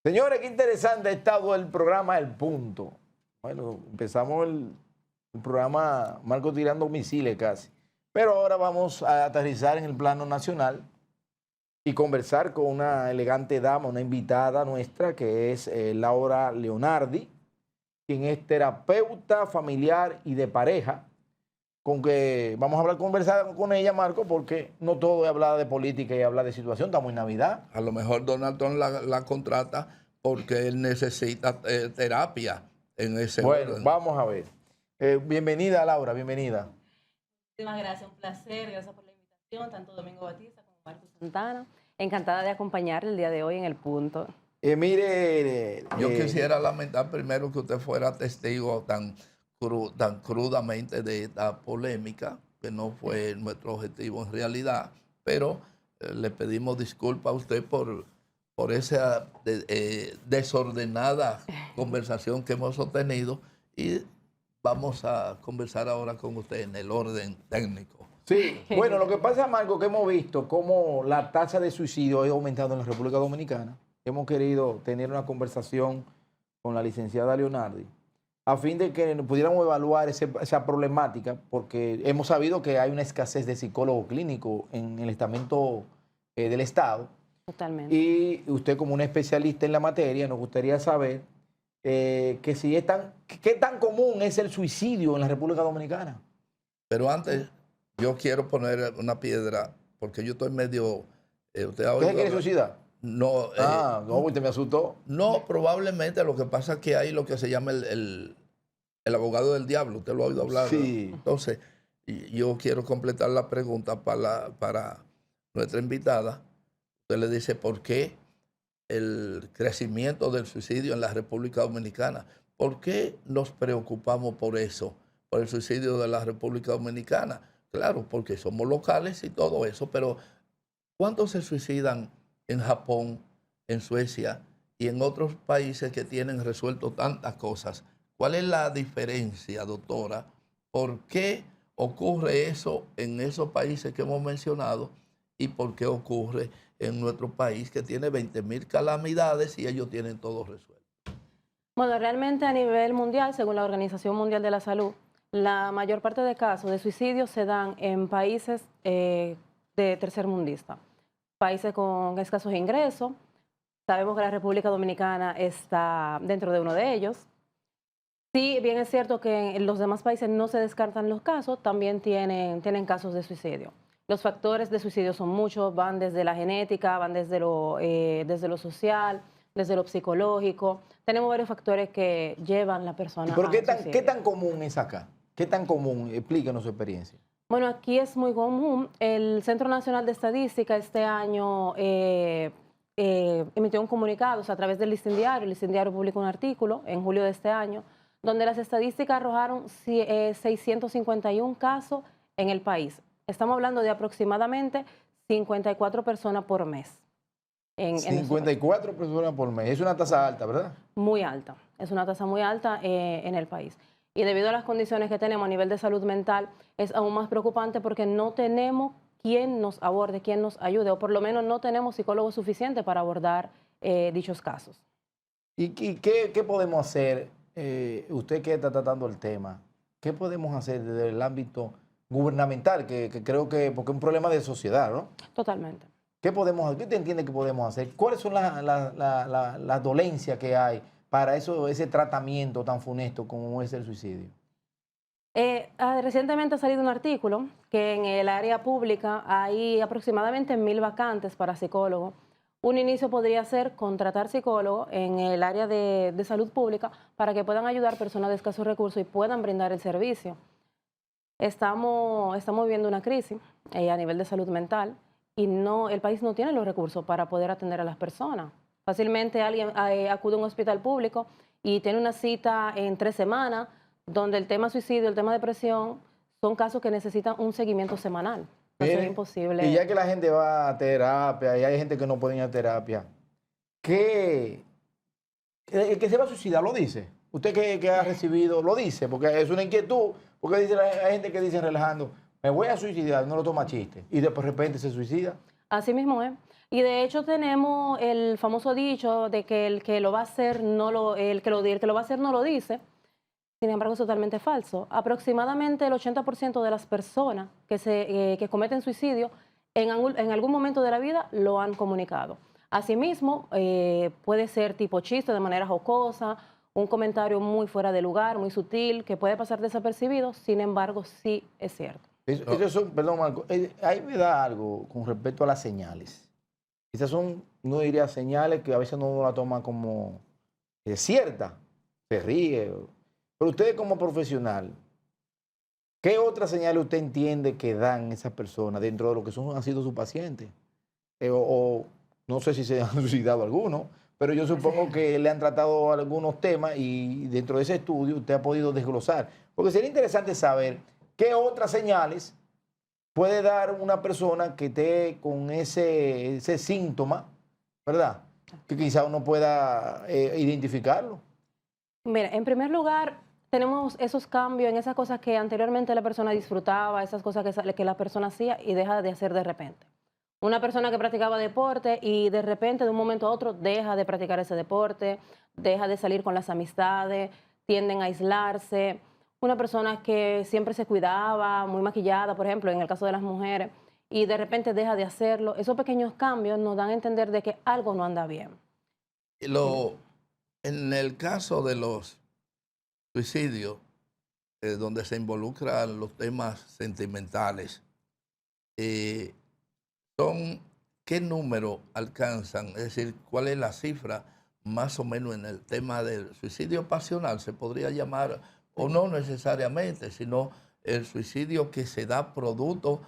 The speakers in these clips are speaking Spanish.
Señores, qué interesante ha estado el programa El Punto. Bueno, empezamos el programa Marco tirando misiles casi. Pero ahora vamos a aterrizar en el plano nacional y conversar con una elegante dama, una invitada nuestra, que es Laura Leonardi, quien es terapeuta familiar y de pareja, con que vamos a conversar con ella, Marco, porque no todo es hablar de política y hablar de situación, estamos en Navidad. A lo mejor Donald Trump la contrata porque él necesita terapia en ese orden. Vamos a ver. Bienvenida, Laura, bienvenida. Muchísimas gracias, un placer, gracias por la invitación, tanto Domingo Batista como Marco Santana. Encantada de acompañarle el día de hoy en El Punto. Yo quisiera lamentar primero que usted fuera testigo tan crudamente de esta polémica, que no fue nuestro objetivo en realidad, pero le pedimos disculpas a usted por esa desordenada conversación que hemos sostenido y vamos a conversar ahora con usted en el orden técnico. Sí, bueno, lo que pasa, Marco, que hemos visto cómo la tasa de suicidio ha aumentado en la República Dominicana. Hemos querido tener una conversación con la licenciada Leonardi a fin de que pudiéramos evaluar esa problemática, porque hemos sabido que hay una escasez de psicólogo clínico en el estamento del Estado. Totalmente. Y usted, como una especialista en la materia, nos gustaría saber que si qué tan común es el suicidio en la República Dominicana. Pero antes, yo quiero poner una piedra, porque yo estoy medio... ¿Usted ha oído ¿Usted quiere suicidar? No. No, usted me asustó. No, probablemente lo que pasa es que hay lo que se llama el abogado del diablo. ¿Usted lo ha oído hablar? Sí. ¿No? Entonces, yo quiero completar la pregunta para nuestra invitada. Usted le dice, ¿por qué el crecimiento del suicidio en la República Dominicana? ¿Por qué nos preocupamos por eso, por el suicidio de la República Dominicana? Claro, porque somos locales y todo eso, pero ¿cuántos se suicidan en Japón, en Suecia y en otros países que tienen resuelto tantas cosas? ¿Cuál es la diferencia, doctora? ¿Por qué ocurre eso en esos países que hemos mencionado y por qué ocurre en nuestro país que tiene 20.000 calamidades y ellos tienen todo resuelto? Bueno, realmente a nivel mundial, según la Organización Mundial de la Salud, la mayor parte de casos de suicidio se dan en países de tercermundista, países con escasos ingresos. Sabemos que la República Dominicana está dentro de uno de ellos. Sí, bien es cierto que en los demás países no se descartan los casos, también tienen casos de suicidio. Los factores de suicidio son muchos, van desde la genética, van desde lo social, desde lo psicológico. Tenemos varios factores que llevan a la persona ¿Pero a qué tan común es acá? ¿Qué tan común? Explíquenos su experiencia. Bueno, aquí es muy común. El Centro Nacional de Estadística este año emitió un comunicado, o sea, a través del Listín Diario. El Listín Diario publicó un artículo en julio de este año, donde las estadísticas arrojaron 651 casos en el país. Estamos hablando de aproximadamente 54 personas por mes. 54 personas por mes. Es una tasa alta, ¿verdad? Muy alta. Es una tasa muy alta en el país. Y debido a las condiciones que tenemos a nivel de salud mental, es aún más preocupante porque no tenemos quien nos aborde, quien nos ayude, o por lo menos no tenemos psicólogos suficientes para abordar dichos casos. ¿Y qué podemos hacer? Usted que está tratando el tema, ¿qué podemos hacer desde el ámbito gubernamental? Que creo que, porque es un problema de sociedad, ¿no? Totalmente. ¿Qué te entiende que podemos hacer? ¿Cuáles son las dolencias que hay para ese tratamiento tan funesto como es el suicidio? Recientemente ha salido un artículo que en el área pública hay aproximadamente 1000 vacantes para psicólogos. Un inicio podría ser contratar psicólogos en el área de salud pública para que puedan ayudar a personas de escasos recursos y puedan brindar el servicio. Estamos viviendo una crisis a nivel de salud mental y el país no tiene los recursos para poder atender a las personas. Fácilmente alguien acude a un hospital público y tiene una cita en 3 semanas, donde el tema suicidio, el tema depresión, son casos que necesitan un seguimiento semanal. Eso es imposible. Y ya que la gente va a terapia y hay gente que no puede ir a terapia, el que se va a suicidar lo dice. Usted que ha recibido lo dice, porque es una inquietud, porque hay gente que dice relajando, me voy a suicidar, no lo toma chiste, y después de repente se suicida. Así mismo es. Y de hecho tenemos el famoso dicho de que el que lo va a hacer no lo, el que lo va a hacer no lo dice. Sin embargo, es totalmente falso. Aproximadamente el 80% de las personas que cometen suicidio en algún momento de la vida lo han comunicado. Asimismo, puede ser tipo chiste, de manera jocosa, un comentario muy fuera de lugar, muy sutil, que puede pasar desapercibido, sin embargo, sí es cierto. Esos son, perdón, Marco, ahí me da algo con respecto a las señales. Esas son, uno diría, señales que a veces uno la toma como cierta, se ríe. Pero usted como profesional, ¿qué otras señales usted entiende que dan esas personas dentro de lo que han sido sus pacientes? O no sé si se han suicidado algunos, pero yo supongo que le han tratado algunos temas y dentro de ese estudio usted ha podido desglosar. Porque sería interesante saber qué otras señales puede dar una persona que esté con ese síntoma, ¿verdad? Que quizá uno pueda identificarlo. Mira, en primer lugar, tenemos esos cambios en esas cosas que anteriormente la persona disfrutaba, esas cosas que la persona hacía y deja de hacer de repente. Una persona que practicaba deporte y de repente, de un momento a otro, deja de practicar ese deporte, deja de salir con las amistades, tienden a aislarse. Una persona que siempre se cuidaba, muy maquillada, por ejemplo, en el caso de las mujeres, y de repente deja de hacerlo. Esos pequeños cambios nos dan a entender de que algo no anda bien. En el caso de los suicidios, donde se involucran los temas sentimentales, ¿qué número alcanzan? Es decir, ¿cuál es la cifra más o menos en el tema del suicidio pasional? Se podría llamar, o no necesariamente, sino el suicidio que se da producto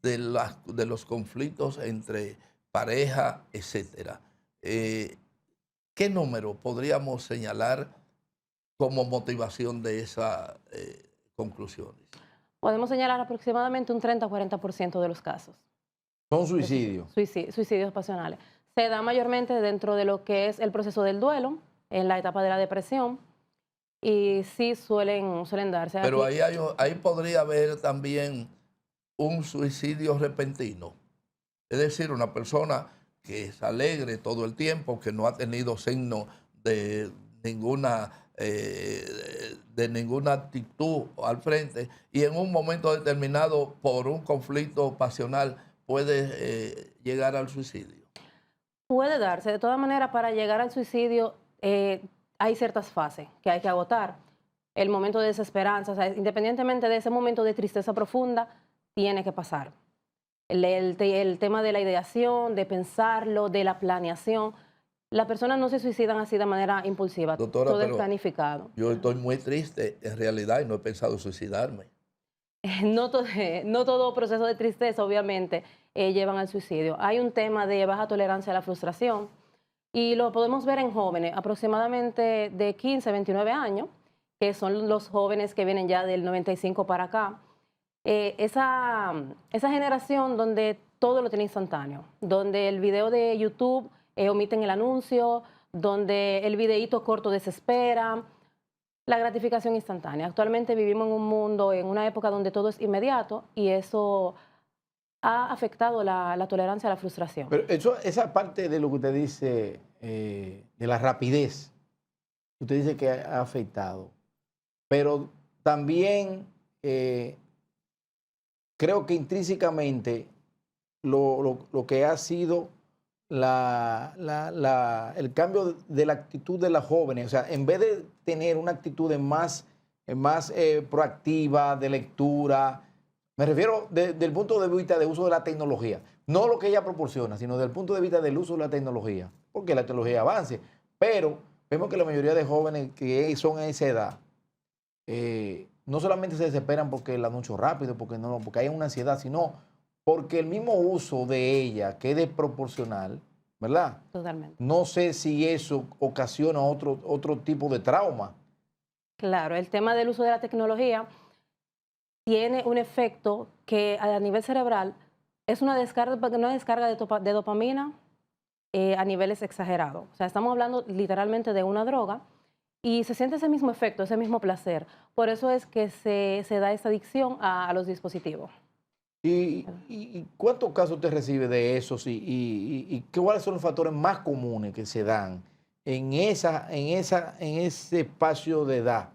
de los conflictos entre pareja, etcétera. ¿Qué número podríamos señalar como motivación de esas conclusiones? Podemos señalar aproximadamente un 30 o 40% de los casos. Son suicidios. Suicidios pasionales. Se da mayormente dentro de lo que es el proceso del duelo, en la etapa de la depresión, y sí suelen darse. Pero ahí podría haber también un suicidio repentino. Es decir, una persona que es alegre todo el tiempo, que no ha tenido signo de ninguna actitud al frente, y en un momento determinado, por un conflicto pasional, puede llegar al suicidio. Puede darse. De todas maneras, para llegar al suicidio hay ciertas fases que hay que agotar. El momento de desesperanza, o sea, independientemente de ese momento de tristeza profunda, tiene que pasar. El tema de la ideación, de pensarlo, de la planeación. Las personas no se suicidan así de manera impulsiva. Doctora, todo es planificado. Yo estoy muy triste en realidad y no he pensado suicidarme. No todo proceso de tristeza, obviamente, llevan al suicidio. Hay un tema de baja tolerancia a la frustración y lo podemos ver en jóvenes, aproximadamente de 15 a 29 años, que son los jóvenes que vienen ya del 95 para acá. Esa generación donde todo lo tiene instantáneo, donde el video de YouTube omiten el anuncio, donde el videíto corto desespera, la gratificación instantánea. Actualmente vivimos en un mundo, en una época donde todo es inmediato y eso ha afectado la tolerancia a la frustración. Pero esa parte de lo que usted dice, de la rapidez, usted dice que ha afectado, pero también creo que intrínsecamente lo que ha sido el cambio de la actitud de las jóvenes, o sea, en vez de tener una actitud más proactiva, de lectura, me refiero desde el punto de vista de uso de la tecnología, no lo que ella proporciona, sino desde el punto de vista del uso de la tecnología, porque la tecnología avance, pero vemos que la mayoría de jóvenes que son a esa edad, no solamente se desesperan porque el anuncio rápido, porque hay una ansiedad, sino porque el mismo uso de ella, que es desproporcional, ¿verdad? Totalmente. No sé si eso ocasiona otro tipo de trauma. Claro, el tema del uso de la tecnología tiene un efecto que a nivel cerebral es una descarga de dopamina a niveles exagerados. O sea, estamos hablando literalmente de una droga y se siente ese mismo efecto, ese mismo placer. Por eso es que se da esa adicción a los dispositivos. ¿Y cuántos casos usted recibe de esos y cuáles son los factores más comunes que se dan en ese espacio de edad?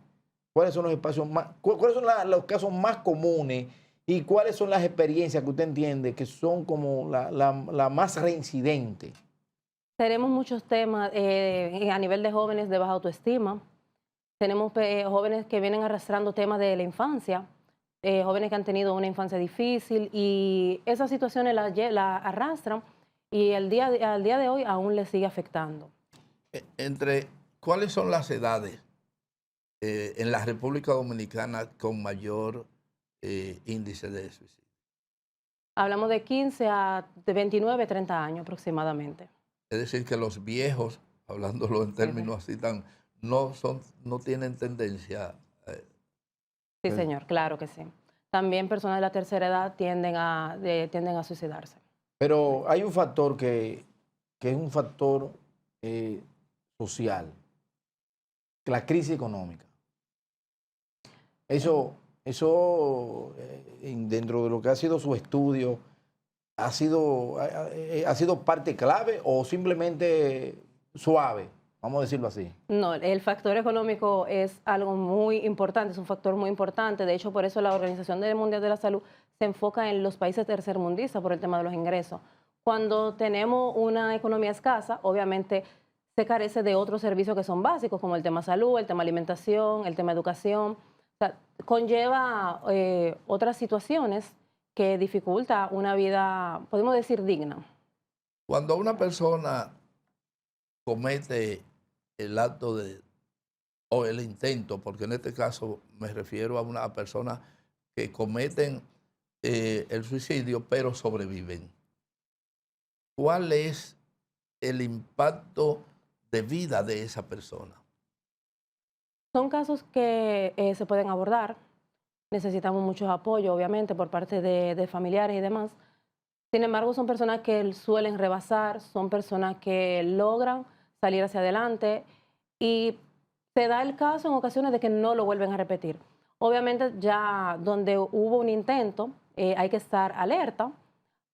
¿Cuáles son los espacios más, cuáles son los casos más comunes y cuáles son las experiencias que usted entiende que son como la más reincidente? Tenemos muchos temas a nivel de jóvenes de baja autoestima. Tenemos jóvenes que vienen arrastrando temas de la infancia, jóvenes que han tenido una infancia difícil y esas situaciones la arrastran y al día de hoy aún les sigue afectando. ¿Cuáles son las edades en la República Dominicana con mayor índice de suicidio? Hablamos de 15 a de 29, 30 años aproximadamente. Es decir, que los viejos, hablándolo en términos así no tienen tendencia. Sí, señor, claro que sí. También personas de la tercera edad tienden a suicidarse. Pero hay un factor que es un factor social, la crisis económica. Eso dentro de lo que ha sido su estudio, ¿ha sido parte clave o simplemente suave? Vamos a decirlo así. No, el factor económico es algo muy importante, es un factor muy importante. De hecho, por eso la Organización Mundial de la Salud se enfoca en los países tercermundistas por el tema de los ingresos. Cuando tenemos una economía escasa, obviamente se carece de otros servicios que son básicos, como el tema salud, el tema alimentación, el tema educación. O sea, conlleva otras situaciones que dificulta una vida, podemos decir, digna. Cuando una persona comete el acto o el intento, porque en este caso me refiero a una persona que cometen el suicidio pero sobreviven, ¿cuál es el impacto de vida de esa persona? Son casos que se pueden abordar. Necesitamos mucho apoyo, obviamente, por parte de familiares y demás. Sin embargo, son personas que suelen rebasar, son personas que logran salir hacia adelante y se da el caso en ocasiones de que no lo vuelven a repetir. Obviamente, ya donde hubo un intento, hay que estar alerta,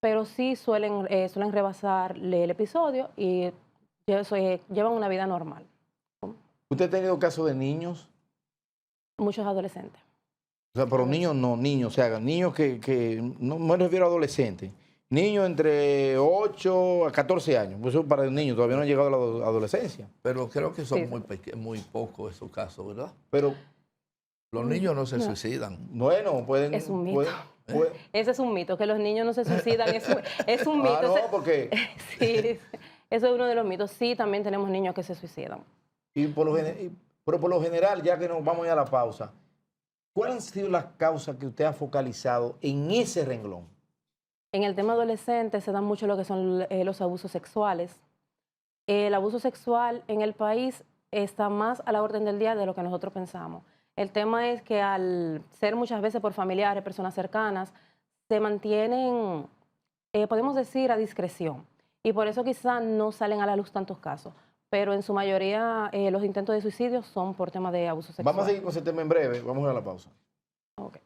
pero sí suelen rebasar el episodio y llevan una vida normal. ¿Usted ha tenido casos de niños? Muchos adolescentes. O sea, pero niños no, niños, o sea, niños que no me refiero a adolescentes, niños entre 8 a 14 años, pues eso para el niño todavía no han llegado a la adolescencia. Pero creo que son Sí. muy pocos esos casos, ¿verdad? Pero, Los niños no se suicidan. bueno, pueden... Es un mito. Ese es un mito, que los niños no se suicidan, es un mito. Ah, no, porque... Sí, eso es uno de los mitos. Sí, también tenemos niños que se suicidan. Pero por lo general, ya que nos vamos a ir a la pausa, ¿cuáles han sido las causas que usted ha focalizado en ese renglón? En el tema adolescente se dan mucho lo que son los abusos sexuales. El abuso sexual en el país está más a la orden del día de lo que nosotros pensamos. El tema es que al ser muchas veces por familiares, personas cercanas, se mantienen, podemos decir, a discreción. Y por eso quizás no salen a la luz tantos casos. Pero en su mayoría los intentos de suicidio son por temas de abuso sexual. Vamos a seguir con ese tema en breve, vamos a la pausa. Okay.